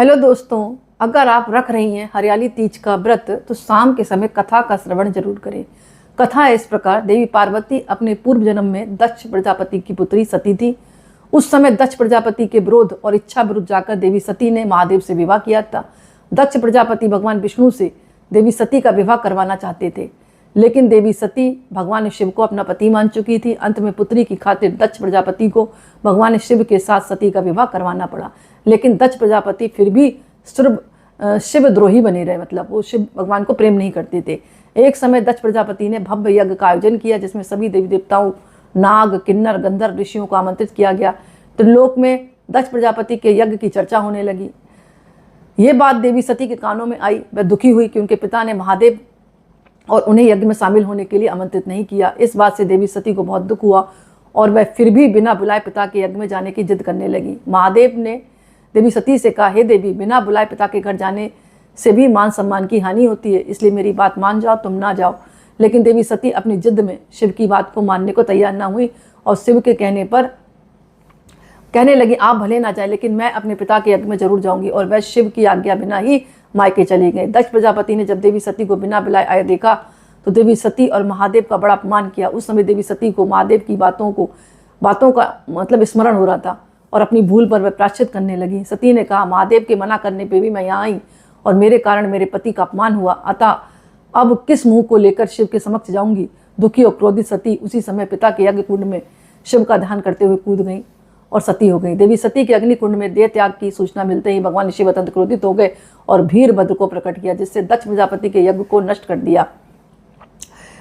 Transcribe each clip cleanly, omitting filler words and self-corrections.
Hello दोस्तों, अगर आप रख रही हैं हरियाली तीज का व्रत तो शाम के समय कथा का श्रवण जरूर करें। कथा है इस प्रकार। देवी पार्वती अपने पूर्व जन्म में दक्ष प्रजापति की पुत्री सती थी। उस समय दक्ष प्रजापति के विरोध और इच्छा विरुद्ध जाकर देवी सती ने महादेव से विवाह किया था। दक्ष प्रजापति भगवान विष्णु से देवी सती का विवाह करवाना चाहते थे, लेकिन देवी सती भगवान शिव को अपना पति मान चुकी थी। अंत में पुत्री की खातिर दक्ष प्रजापति को भगवान शिव के साथ सती का विवाह करवाना पड़ा, लेकिन दक्ष प्रजापति फिर भी शिव द्रोही बने रहे, मतलब वो शिव भगवान को प्रेम नहीं करते थे। एक समय दक्ष प्रजापति ने भव्य यज्ञ का आयोजन किया, जिसमें सभी देवी देवताओं, नाग, किन्नर, गंधर्व, ऋषियों को आमंत्रित किया गया। त्रिलोक में दक्ष प्रजापति के यज्ञ की चर्चा होने लगी। ये बात देवी सती के कानों में आई। वह दुखी हुई कि उनके पिता ने महादेव और उन्हें यज्ञ में शामिल होने के लिए आमंत्रित नहीं किया। इस बात से देवी सती को बहुत दुख हुआ और वह फिर भी बिना बुलाए पिता के यज्ञ में जाने की जिद करने लगी। महादेव ने देवी सती से कहा, हे देवी, बिना बुलाए पिता के घर जाने से भी मान सम्मान की हानि होती है, इसलिए मेरी बात मान जाओ, तुम ना जाओ। लेकिन देवी सती अपनी जिद में शिव की बात को मानने को तैयार ना हुई और शिव के कहने पर कहने लगी, आप भले ना जाए, लेकिन मैं अपने पिता के यज्ञ में जरूर जाऊंगी। और वह शिव की आज्ञा बिना ही मायके चली गई। दक्ष प्रजापति ने जब देवी सती को बिना बुलाए आए देखा तो देवी सती और महादेव का बड़ा अपमान किया। उस समय देवी सती को महादेव की बातों का मतलब स्मरण हो रहा था और अपनी भूल पर वह प्रायश्चित करने लगी। सती ने कहा, महादेव के मना करने पर भी मैं यहाँ आई और मेरे कारण मेरे पति का अपमान हुआ, अतः अब किस मुंह को लेकर शिव के समक्ष जाऊंगी। दुखी और क्रोधित सती उसी समय पिता के यज्ञ कुंड में शिव का ध्यान करते हुए कूद गई और सती हो गई। देवी सती के अग्निकुंड में देह त्याग की सूचना मिलते ही भगवान शिव अत्यंत क्रोधित हो गए और वीरभद्र को प्रकट किया, जिससे दक्ष प्रजापति के यज्ञ को नष्ट कर दिया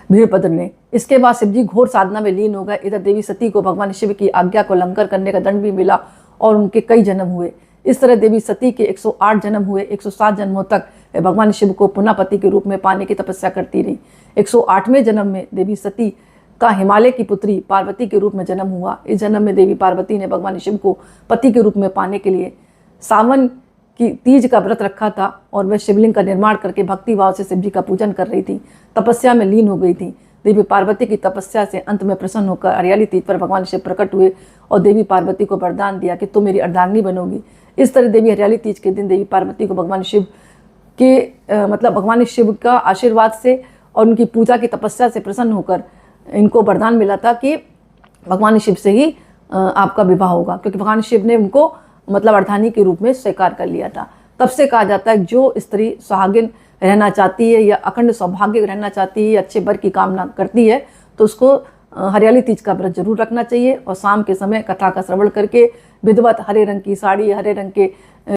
वीरभद्र ने। इसके बाद शिवजी घोर साधना में लीन हो गए। इधर देवी सती को भगवान शिव की आज्ञा को उल्लंघन करने का दंड भी मिला और उनके कई जन्म हुए। इस तरह देवी सती के 108 जन्म हुए। 107 जन्मों तक भगवान शिव को पुनः पति के रूप में पाने की तपस्या करती रही। 108वें जन्म में देवी सती का हिमालय की पुत्री पार्वती के रूप में जन्म हुआ। इस जन्म में देवी पार्वती ने भगवान शिव को पति के रूप में पाने के लिए सावन की तीज का व्रत रखा था और वह शिवलिंग का निर्माण करके भक्ति भाव से शिव जी का पूजन कर रही थी, तपस्या में लीन हो गई थी। देवी पार्वती की तपस्या से अंत में प्रसन्न होकर हरियाली तीज पर भगवान शिव प्रकट हुए और देवी पार्वती को वरदान दिया कि तुम मेरी अर्धांगिनी बनोगी। इस तरह देवी हरियाली तीज के दिन देवी पार्वती को भगवान शिव के भगवान शिव का आशीर्वाद से और उनकी पूजा की तपस्या से प्रसन्न होकर इनको वरदान मिला था कि भगवान शिव से ही आपका विवाह होगा, क्योंकि भगवान शिव ने उनको अर्धांगिनी के रूप में स्वीकार कर लिया था। तब से कहा जाता है जो स्त्री सुहागिन रहना चाहती है या अखंड सौभाग्य रहना चाहती है, अच्छे वर की कामना करती है, तो उसको हरियाली तीज का व्रत जरूर रखना चाहिए और शाम के समय कथा का श्रवण करके विधिवत हरे रंग की साड़ी, हरे रंग के